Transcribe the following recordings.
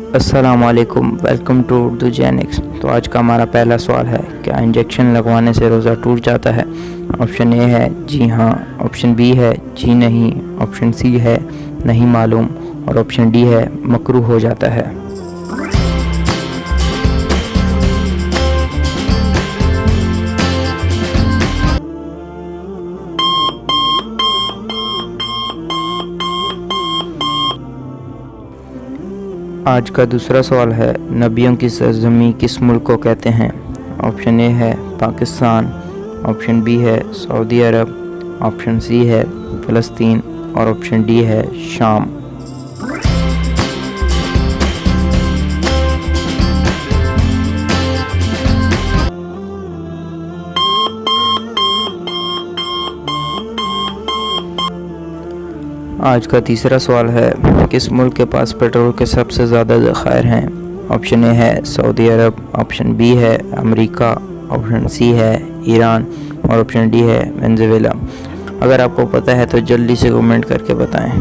अस्सलाम वालेकुम, welcome to Urdu जेनिक्स। तो आज का हमारा पहला सवाल है, क्या इंजेक्शन लगवाने से रोज़ा टूट जाता है? ऑप्शन ए है जी हाँ, ऑप्शन बी है जी नहीं, ऑप्शन सी है नहीं मालूम और ऑप्शन डी है मकरूह हो जाता है। आज का दूसरा सवाल है, नबियों की सरज़मीं किस मुल्क को कहते हैं? ऑप्शन ए है पाकिस्तान, ऑप्शन बी है सऊदी अरब, ऑप्शन सी है फ़लस्तीन और ऑप्शन डी है शाम। आज का तीसरा सवाल है, किस मुल्क के पास पेट्रोल के सबसे ज़्यादा ज़खायर हैं? ऑप्शन ए है सऊदी अरब, ऑप्शन बी है अमेरिका, ऑप्शन सी है ईरान और ऑप्शन डी है वेनेज़ुएला। अगर आपको पता है तो जल्दी से कमेंट करके बताएं।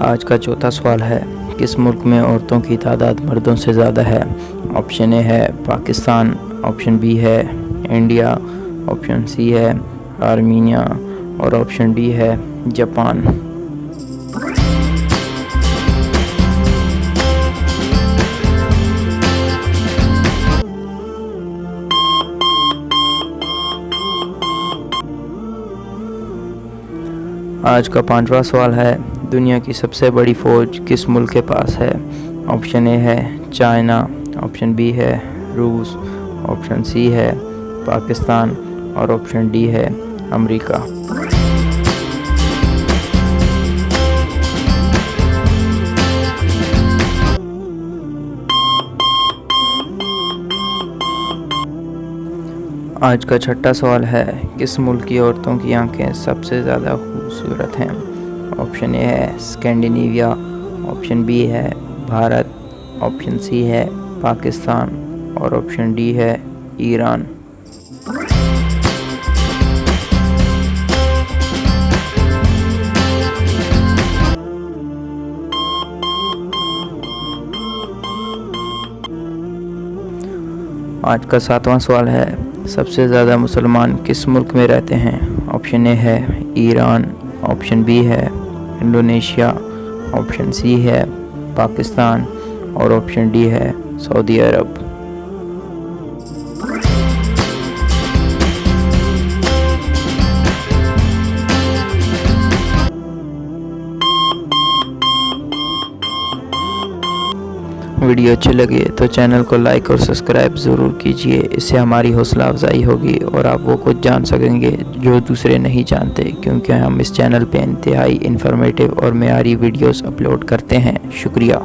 आज का चौथा सवाल है, किस मुल्क में औरतों की तादाद मर्दों से ज़्यादा है? ऑप्शन ए है पाकिस्तान, ऑप्शन बी है इंडिया, ऑप्शन सी है आर्मीनिया और ऑप्शन डी है जापान। आज का पांचवा सवाल है, दुनिया की सबसे बड़ी फ़ौज किस मुल्क के पास है? ऑप्शन ए है चाइना, ऑप्शन बी है रूस, ऑप्शन सी है पाकिस्तान और ऑप्शन डी है अमेरिका। आज का छठा सवाल है, किस मुल्क की औरतों की आंखें सबसे ज़्यादा खूबसूरत हैं? ऑप्शन ए है स्कैंडिनेविया, ऑप्शन बी है भारत, ऑप्शन सी है पाकिस्तान और ऑप्शन डी है ईरान। आज का सातवां सवाल है, सबसे ज़्यादा मुसलमान किस मुल्क में रहते हैं? ऑप्शन ए है ईरान, ऑप्शन बी है इंडोनेशिया, ऑप्शन सी है पाकिस्तान और ऑप्शन डी है सऊदी अरब। वीडियो अच्छी लगे तो चैनल को लाइक और सब्सक्राइब ज़रूर कीजिए, इससे हमारी हौसला अफजाई होगी और आप वो कुछ जान सकेंगे जो दूसरे नहीं जानते, क्योंकि हम इस चैनल पे इंतहाई इन्फॉर्मेटिव और मेयारी वीडियोस अपलोड करते हैं। शुक्रिया।